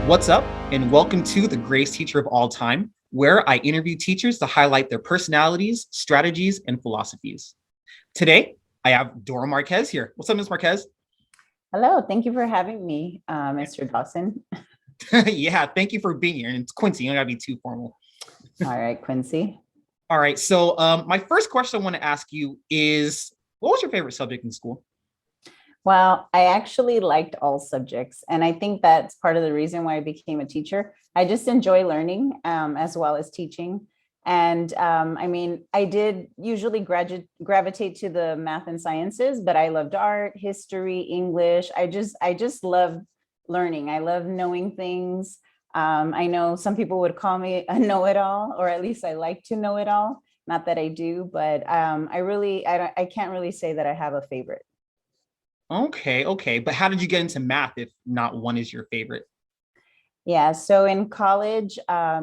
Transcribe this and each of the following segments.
What's up, and welcome to the Greatest Teacher of All Time, where I interview teachers to highlight their personalities, strategies, and philosophies. Today, I have Dora Marquez here. What's up, Ms. Marquez? Hello, thank you for having me, Mr. Dawson. Yeah, thank you for being here. And it's Quincy, you don't gotta be too formal. All right, Quincy. All right, so my first question I want to ask you is, what was your favorite subject in school? Well, I actually liked all subjects, and I think that's part of the reason why I became a teacher. I just enjoy learning as well as teaching. And I did usually gravitate to the math and sciences, but I loved art, history, English. I just love learning. I love knowing things. I know some people would call me a know-it-all, or at least I like to know it all. Not that I do, but I can't really say that I have a favorite. Okay, but how did you get into math if not one is your favorite? Yeah, so in college, I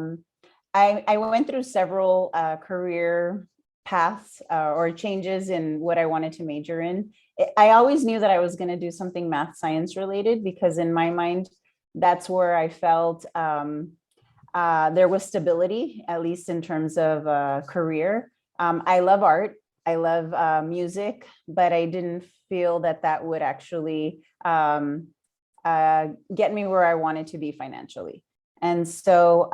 went through several career paths or changes in what I wanted to major in. I always knew that I was going to do something math science related because in my mind, that's where I felt there was stability, at least in terms of career. I love art. I love music, but I didn't feel that that would actually get me where I wanted to be financially. And so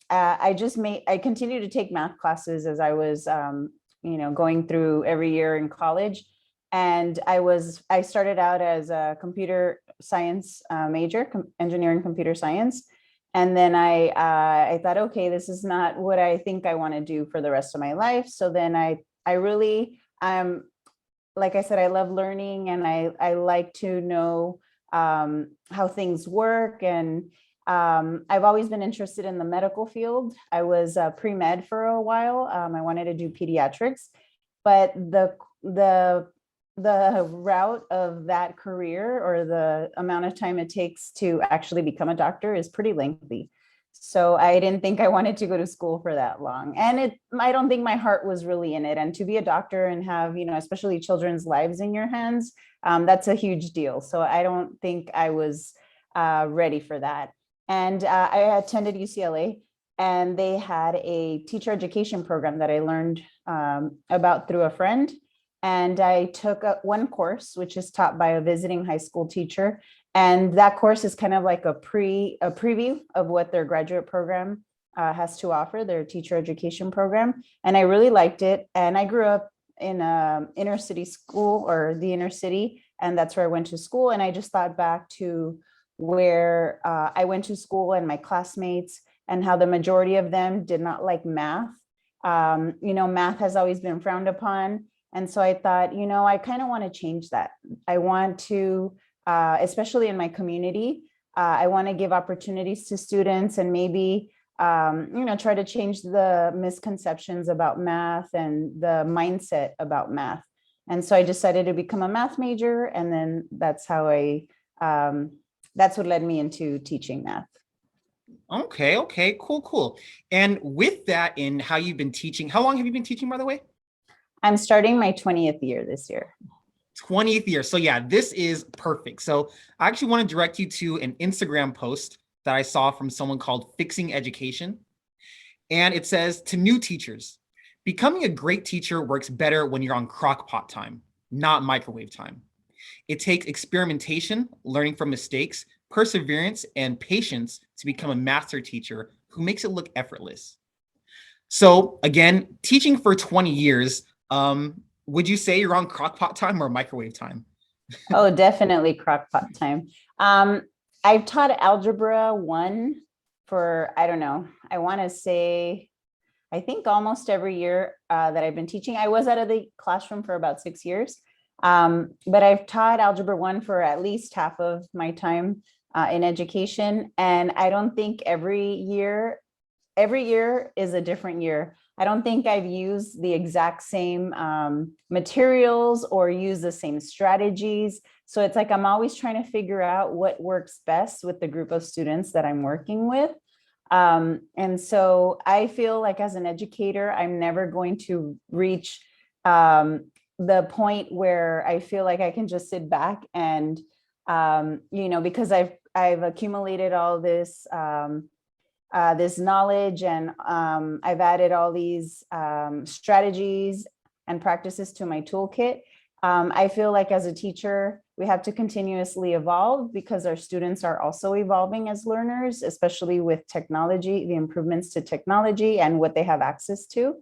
I continued to take math classes as I was, going through every year in college. And I started out as a computer science major, engineering computer science. And then I thought, okay, this is not what I think I want to do for the rest of my life. So then I really, like I said, I love learning and I like to know how things work. And I've always been interested in the medical field. I was pre-med for a while. I wanted to do pediatrics, but the route of that career or the amount of time it takes to actually become a doctor is pretty lengthy. So I didn't think I wanted to go to school for that long. And I don't think my heart was really in it. And to be a doctor and have, especially children's lives in your hands, that's a huge deal. So I don't think I was ready for that. And I attended UCLA and they had a teacher education program that I learned about through a friend. And I took one course, which is taught by a visiting high school teacher. And that course is kind of like a preview of what their graduate program has to offer, their teacher education program. And I really liked it. And I grew up in a inner city school or the inner city, and that's where I went to school. And I just thought back to where I went to school and my classmates and how the majority of them did not like math. Math has always been frowned upon. And so I thought, I kind of want to change that. I want to, especially in my community, I want to give opportunities to students and maybe, try to change the misconceptions about math and the mindset about math. And so I decided to become a math major. And then that's what led me into teaching math. Okay, cool. And with that in how you've been teaching, how long have you been teaching, by the way? I'm starting my 20th year this year. 20th year. So yeah, this is perfect. So I actually want to direct you to an Instagram post that I saw from someone called Fixing Education. And it says to new teachers, becoming a great teacher works better when you're on crock pot time, not microwave time. It takes experimentation, learning from mistakes, perseverance, and patience to become a master teacher who makes it look effortless. So again, teaching for 20 years, would you say you're on crockpot time or microwave time? Oh, definitely crock pot time. I've taught algebra one for, I don't know, I want to say, I think almost every year that I've been teaching. I was out of the classroom for about 6 years, but I've taught algebra one for at least half of my time in education. And I don't think every year is a different year. I don't think I've used the exact same materials or used the same strategies. So it's like I'm always trying to figure out what works best with the group of students that I'm working with. And so I feel like as an educator, I'm never going to reach the point where I feel like I can just sit back and, because I've accumulated all this this knowledge, and I've added all these strategies and practices to my toolkit. I feel like as a teacher, we have to continuously evolve because our students are also evolving as learners, especially with technology, the improvements to technology and what they have access to.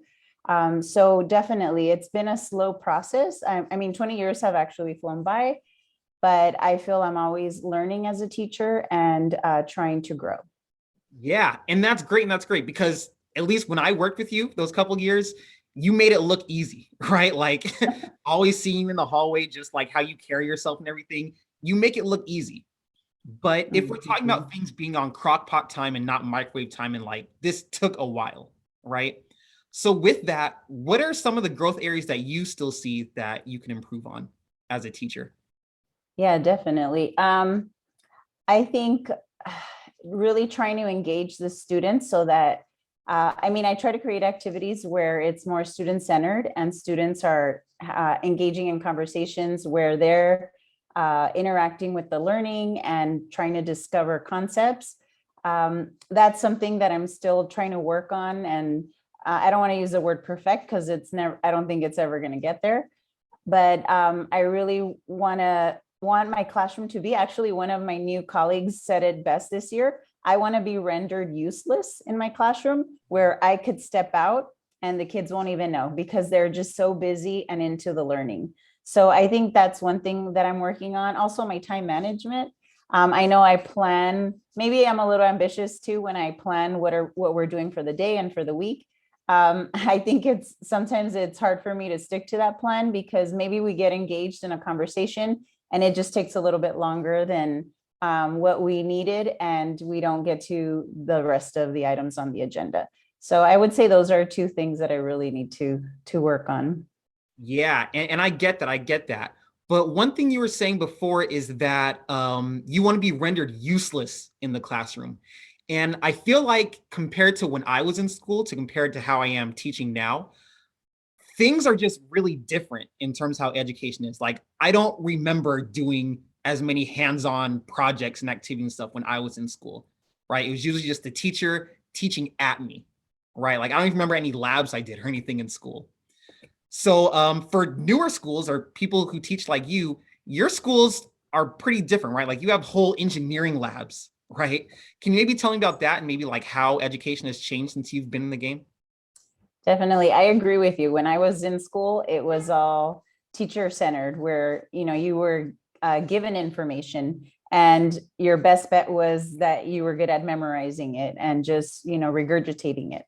So definitely, it's been a slow process. I mean, 20 years have actually flown by, but I feel I'm always learning as a teacher and trying to grow. Yeah, and that's great. And that's great because at least when I worked with you those couple years, you made it look easy, right? Like always seeing you in the hallway, just like how you carry yourself and everything, you make it look easy. But if we're talking about things being on crock pot time and not microwave time, and like this took a while, right? So with that, what are some of the growth areas that you still see that you can improve on as a teacher? Yeah, definitely. I think really trying to engage the students so that, I mean, I try to create activities where it's more student-centered and students are engaging in conversations where they're interacting with the learning and trying to discover concepts. That's something that I'm still trying to work on. And I don't want to use the word perfect because it's never, I don't think it's ever going to get there. But I really want my classroom to be, actually one of my new colleagues said it best this year, I want to be rendered useless in my classroom where I could step out and the kids won't even know because they're just so busy and into the learning. So I think that's one thing that I'm working on. Also my time management. I know I plan, maybe I'm a little ambitious too when I plan what we're doing for the day and for the week. I think sometimes it's hard for me to stick to that plan because maybe we get engaged in a conversation and it just takes a little bit longer than what we needed, and we don't get to the rest of the items on the agenda. So I would say those are two things that I really need to work on. Yeah, and I get that. I get that. But one thing you were saying before is that you want to be rendered useless in the classroom. And I feel like compared to when I was in school to compared to how I am teaching now, things are just really different in terms of how education is. Like, I don't remember doing as many hands-on projects and activities and stuff when I was in school, right? It was usually just the teacher teaching at me, right? Like, I don't even remember any labs I did or anything in school. So for newer schools or people who teach like you, your schools are pretty different, right? Like you have whole engineering labs, right? Can you maybe tell me about that and maybe like how education has changed since you've been in the game? Definitely. I agree with you. When I was in school, it was all teacher centered where, you were given information and your best bet was that you were good at memorizing it and just, regurgitating it.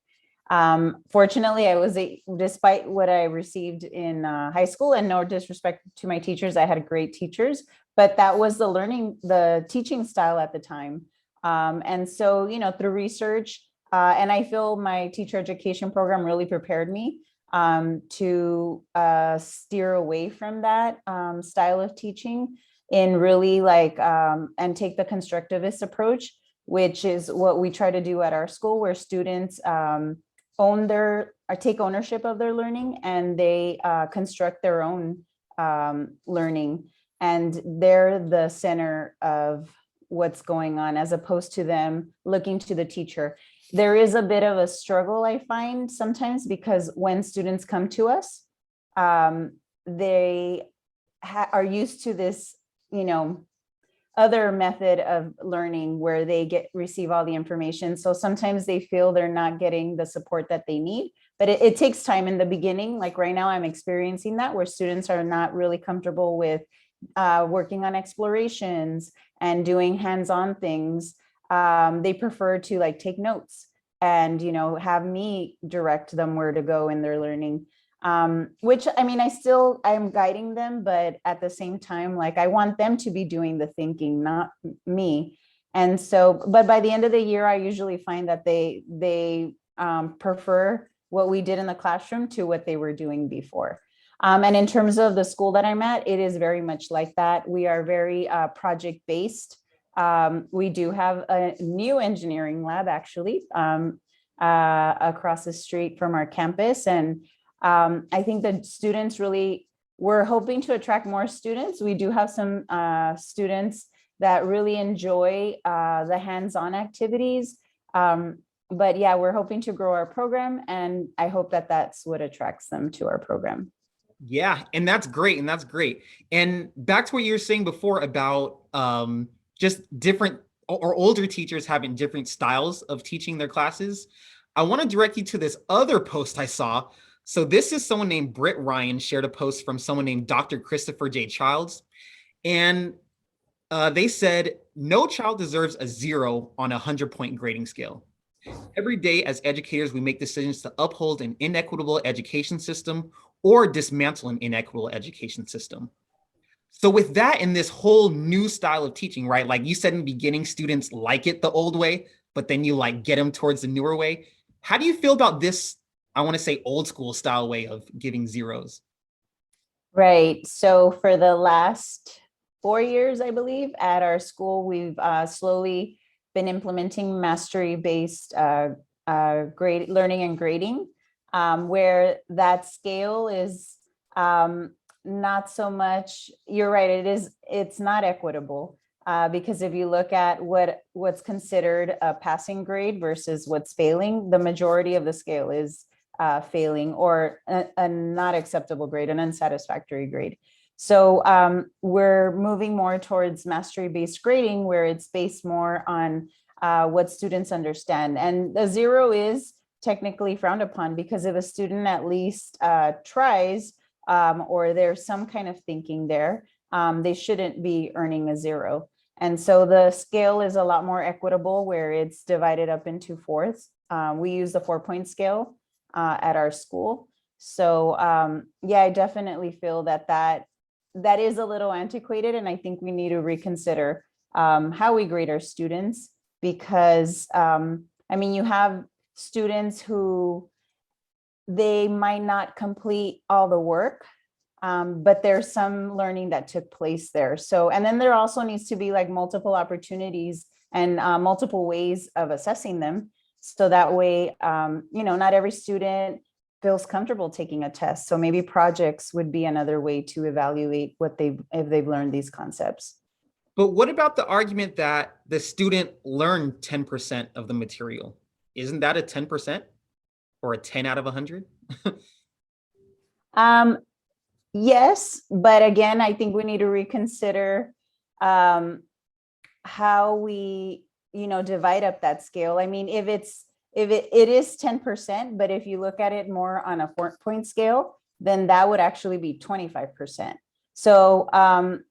Fortunately, despite what I received in high school, and no disrespect to my teachers, I had great teachers, but that was the teaching style at the time. And so, through research, and I feel my teacher education program really prepared me to steer away from that style of teaching in really and take the constructivist approach, which is what we try to do at our school, where students take ownership of their learning and they construct their own learning, and they're the center of what's going on as opposed to them looking to the teacher. There is a bit of a struggle I find sometimes because when students come to us, they are used to this, other method of learning where they receive all the information. So sometimes they feel they're not getting the support that they need, but it takes time in the beginning. Like right now I'm experiencing that where students are not really comfortable with working on explorations and doing hands-on things. They prefer to take notes and, have me direct them where to go in their learning. Which I mean, I'm guiding them, but at the same time, I want them to be doing the thinking, not me. And so, but by the end of the year, I usually find that they prefer what we did in the classroom to what they were doing before. And in terms of the school that I'm at, it is very much like that. We are very project-based. We do have a new engineering lab actually across the street from our campus. And I think that we're hoping to attract more students. We do have some students that really enjoy the hands-on activities. But yeah, we're hoping to grow our program, and I hope that that's what attracts them to our program. Yeah, and that's great, and that's great. And back to what you were saying before about just different or older teachers having different styles of teaching their classes. I want to direct you to this other post I saw. So this is someone named Britt Ryan shared a post from someone named Dr. Christopher J. Childs, and they said no child deserves a 0 on a 100-point grading scale. Every day, as educators, we make decisions to uphold an inequitable education system or dismantle an inequitable education system. So, with that and this whole new style of teaching, right? Like you said in the beginning, students like it the old way, but then you like get them towards the newer way. How do you feel about this? I want to say old school style way of giving zeros. Right. So for the last 4 years, I believe, at our school, we've slowly been implementing mastery-based grade learning and grading, where that scale is not so much. You're right. It's not equitable because if you look at what's considered a passing grade versus what's failing, the majority of the scale is failing or a not acceptable grade, an unsatisfactory grade. So we're moving more towards mastery-based grading, where it's based more on what students understand. And the 0 is technically frowned upon, because if a student at least tries, or there's some kind of thinking there, they shouldn't be earning a 0. And so the scale is a lot more equitable, where it's divided up into fourths. We use the 4-point scale at our school. So yeah, I definitely feel that is a little antiquated, and I think we need to reconsider how we grade our students, because I mean, you have students who they might not complete all the work, but there's some learning that took place there. So, and then there also needs to be like multiple opportunities and multiple ways of assessing them. So that way, not every student feels comfortable taking a test. So maybe projects would be another way to evaluate if they've learned these concepts. But what about the argument that the student learned 10% of the material? Isn't that a 10% or a 10 out of 100? Yes, but again, I think we need to reconsider how we, divide up that scale. I mean, if it is 10%, but if you look at it more on a 4-point scale, then that would actually be 25%. So, and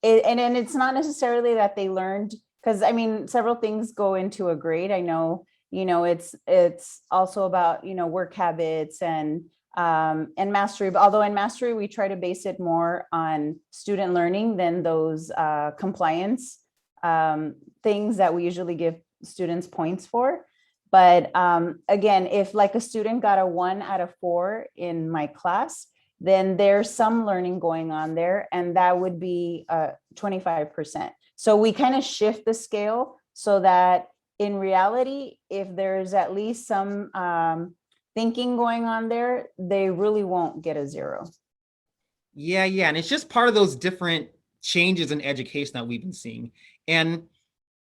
it's not necessarily that they learned, because I mean, several things go into a grade. I know, it's also about, work habits and mastery. But although in mastery, we try to base it more on student learning than those compliance things that we usually give students points for. But again, if like a student got a 1 out of 4 in my class, then there's some learning going on there, and that would be 25%. So we kind of shift the scale so that in reality, if there's at least some thinking going on there, they really won't get a 0. Yeah, and it's just part of those different changes in education that we've been seeing. And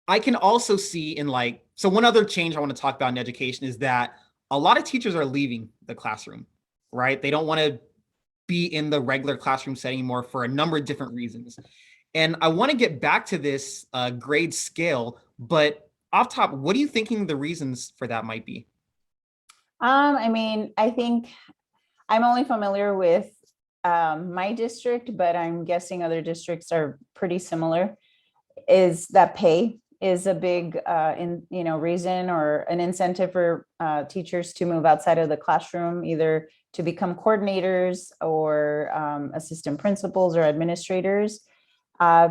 I can also see in so one other change I want to talk about in education is that a lot of teachers are leaving the classroom, right? They don't want to be in the regular classroom setting anymore for a number of different reasons. And I want to get back to this grade scale, but off top, what are you thinking the reasons for that might be? I mean, I think I'm only familiar with my district, but I'm guessing other districts are pretty similar. Is that pay is a big reason or an incentive for teachers to move outside of the classroom, either to become coordinators or assistant principals or administrators,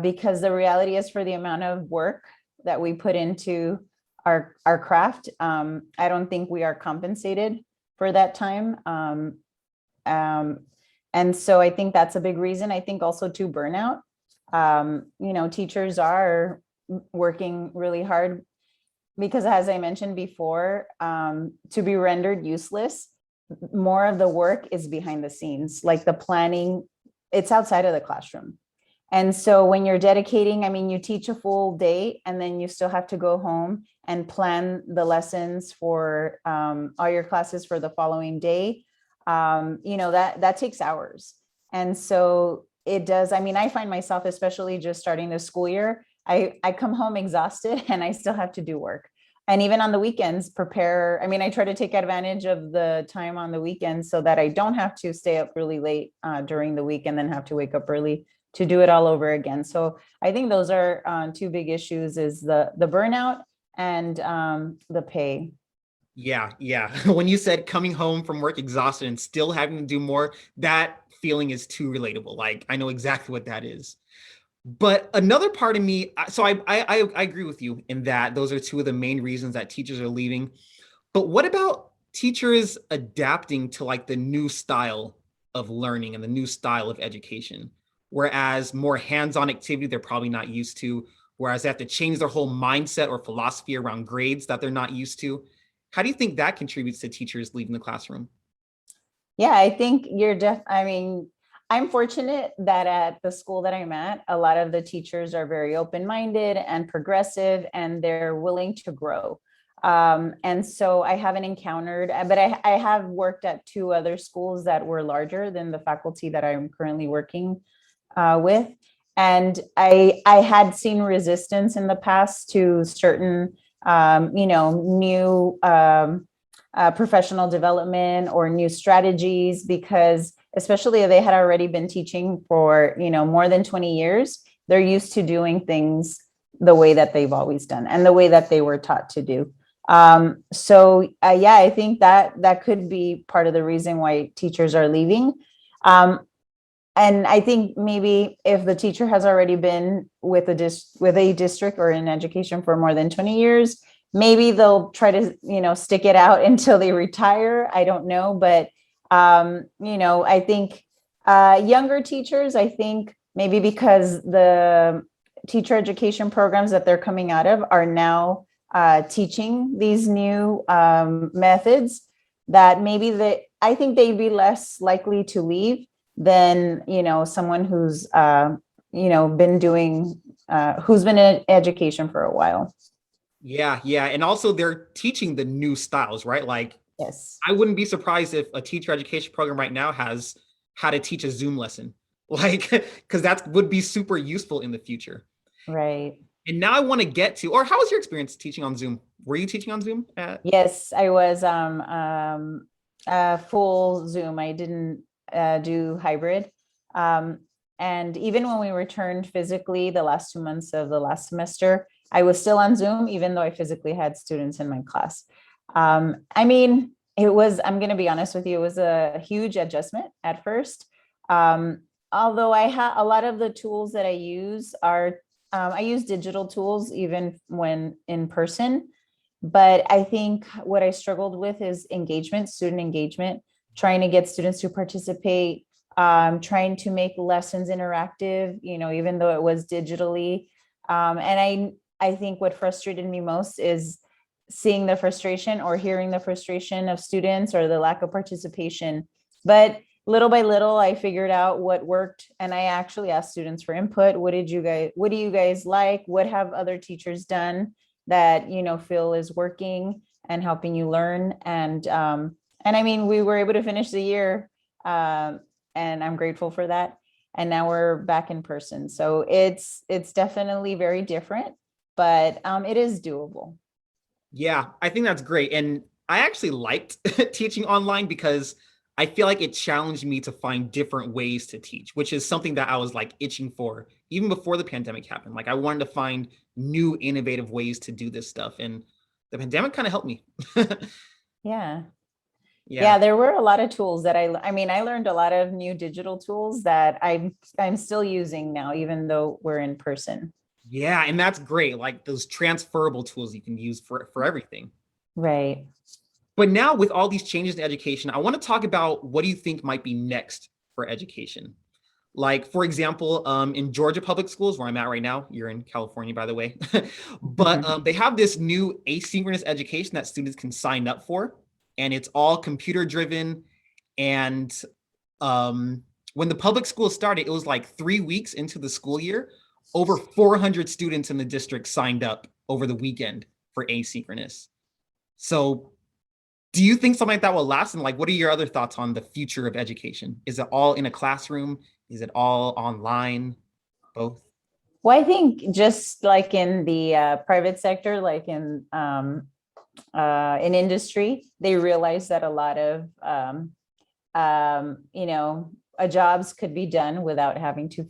because the reality is, for the amount of work that we put into our craft, I don't think we are compensated for that time. And so I think that's a big reason. I think also to burnout. Teachers are working really hard because, as I mentioned before, to be rendered useless, more of the work is behind the scenes, like the planning. It's outside of the classroom. And so when you're dedicating, I mean, you teach a full day and then you still have to go home and plan the lessons for all your classes for the following day. That takes hours. And so it does. I mean, I find myself, especially just starting the school year, I come home exhausted and I still have to do work. And even on the weekends, prepare. I mean, I try to take advantage of the time on the weekends so that I don't have to stay up really late during the week and then have to wake up early to do it all over again. So I think those are two big issues: is the burnout and the pay. Yeah, yeah. When you said coming home from work exhausted and still having to do more, that feeling is too relatable. Like I know exactly what that is. But another part of me, so I agree with you in that those are two of the main reasons that teachers are leaving. But what about teachers adapting to like the new style of learning and the new style of education? Whereas more hands-on activity they're probably not used to, whereas they have to change their whole mindset or philosophy around grades that they're not used to. How do you think that contributes to teachers leaving the classroom? Yeah, I think I mean, I'm fortunate that at the school that I'm at, a lot of the teachers are very open-minded and progressive, and they're willing to grow. And so I haven't encountered, but I have worked at two other schools that were larger than the faculty that I'm currently working with. And I had seen resistance in the past to certain, new professional development or new strategies, because especially if they had already been teaching for, more than 20 years, they're used to doing things the way that they've always done and the way that they were taught to do. Yeah, I think that could be part of the reason why teachers are leaving. And I think maybe if the teacher has already been with a district or in education for more than 20 years, maybe they'll try to, stick it out until they retire. I don't know, but I think younger teachers, I think maybe because the teacher education programs that they're coming out of are now teaching these new methods, that maybe I think they'd be less likely to leave than, someone been doing who's been in education for a while. Yeah, yeah. And also they're teaching the new styles, right? Like Yes. I wouldn't be surprised if a teacher education program right now has how to teach a Zoom lesson. Like, because that would be super useful in the future. Right. And now I want to get to, or how was your experience teaching on Zoom? Were you teaching on Zoom at? Yes, I was full Zoom. I didn't do hybrid. Um, and even when we returned physically the last 2 months of the last semester, I was still on Zoom, even though I physically had students in my class. I mean, I'm going to be honest with you, it was a huge adjustment at first. Although I have a lot of the tools that I use I use digital tools even when in person. But I think what I struggled with is engagement, student engagement, trying to get students to participate, trying to make lessons interactive, even though it was digitally. And I think what frustrated me most is seeing the frustration or hearing the frustration of students or the lack of participation. But little by little, I figured out what worked, and I actually asked students for input. What do you guys like? What have other teachers done that feel is working and helping you learn? And I mean, we were able to finish the year, and I'm grateful for that. And now we're back in person, so it's definitely very different, but it is doable. Yeah, I think that's great. And I actually liked teaching online because I feel like it challenged me to find different ways to teach, which is something that I was like itching for even before the pandemic happened. Like I wanted to find new innovative ways to do this stuff. And the pandemic kind of helped me. Yeah. Yeah. Yeah, there were a lot of tools that I mean, I learned a lot of new digital tools that I'm still using now, even though we're in person. Yeah. And that's great. Like those transferable tools you can use for everything. Right. But now with all these changes in education, I want to talk about what do you think might be next for education? Like, for example, in Georgia public schools, where I'm at right now, you're in California, by the way, but they have this new asynchronous education that students can sign up for, and it's all computer driven. And um, when the public school started, it was like 3 weeks into the school year, over 400 students in the district signed up over the weekend for asynchronous. So do you think something like that will last? And like, what are your other thoughts on the future of education? Is it all in a classroom? Is it all online? Both? Well, I think just like in the private sector, like in industry, they realize that a lot of jobs could be done without having to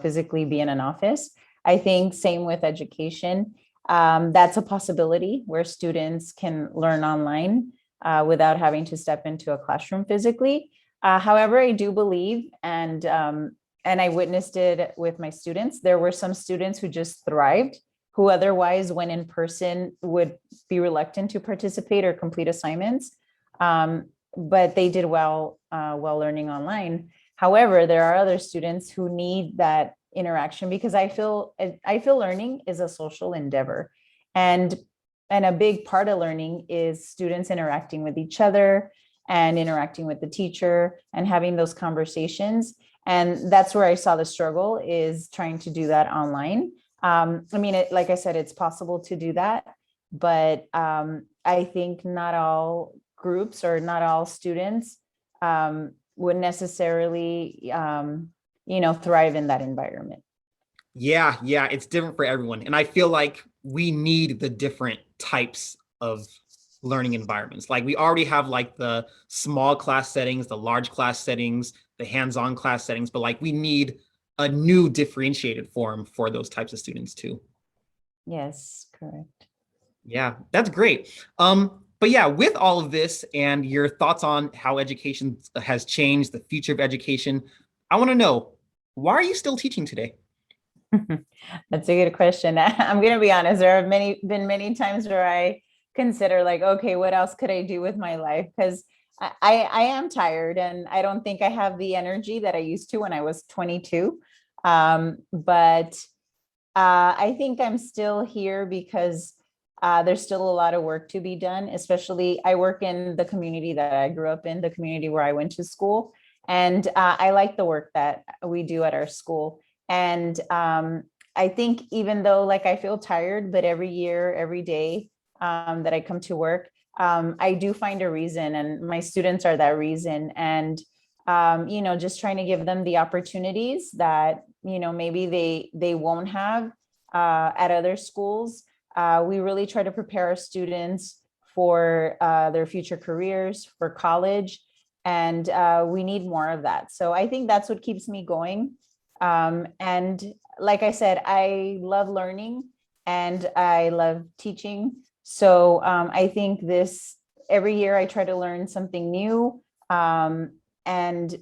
physically be in an office. I think same with education. That's a possibility where students can learn online without having to step into a classroom physically. However, I do believe, and I witnessed it with my students, there were some students who just thrived, who otherwise, when in person, would be reluctant to participate or complete assignments. But they did well while learning online. However, there are other students who need that interaction, because I feel learning is a social endeavor, and a big part of learning is students interacting with each other and interacting with the teacher and having those conversations. And that's where I saw the struggle, is trying to do that online. I mean, like I said, it's possible to do that, but I think not all groups or not all students would necessarily, thrive in that environment. Yeah, yeah, it's different for everyone. And I feel like we need the different types of learning environments. Like we already have like the small class settings, the large class settings, the hands-on class settings, but like we need a new differentiated form for those types of students too. Yes, correct. Yeah, that's great. But yeah, with all of this and your thoughts on how education has changed, the future of education, I want to know, why are you still teaching today? That's a good question. I'm going to be honest. There have been many times where I consider like, okay, what else could I do with my life? Because I am tired, and I don't think I have the energy that I used to when I was 22. But I think I'm still here because there's still a lot of work to be done. Especially, I work in the community that I grew up in, the community where I went to school. And I like the work that we do at our school. And I think even though like I feel tired, but every year, every day that I come to work, I do find a reason, and my students are that reason. And just trying to give them the opportunities that maybe they won't have at other schools. We really try to prepare our students for their future careers, for college, and we need more of that. So I think that's what keeps me going. And like I said, I love learning and I love teaching. So I think every year I try to learn something new, and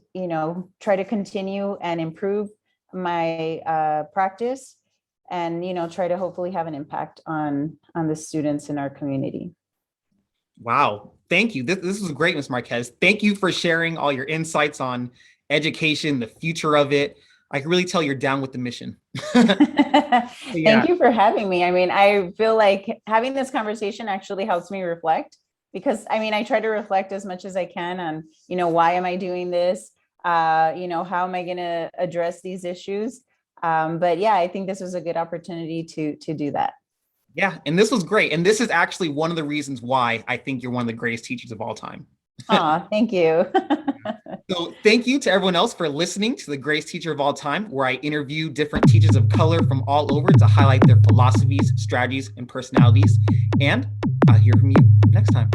try to continue and improve my practice, and try to hopefully have an impact on the students in our community. Wow, thank you. This was great, Ms. Marquez. Thank you for sharing all your insights on education, the future of it. I can really tell you're down with the mission. Yeah. Thank you for having me. I mean, I feel like having this conversation actually helps me reflect, because I mean, I try to reflect as much as I can on, why am I doing this? How am I going to address these issues? But yeah, I think this was a good opportunity to do that. Yeah, and this was great. And this is actually one of the reasons why I think you're one of the greatest teachers of all time. Oh, thank you. So thank you to everyone else for listening to The Greatest Teacher of All Time, where I interview different teachers of color from all over to highlight their philosophies, strategies, and personalities. And I'll hear from you next time.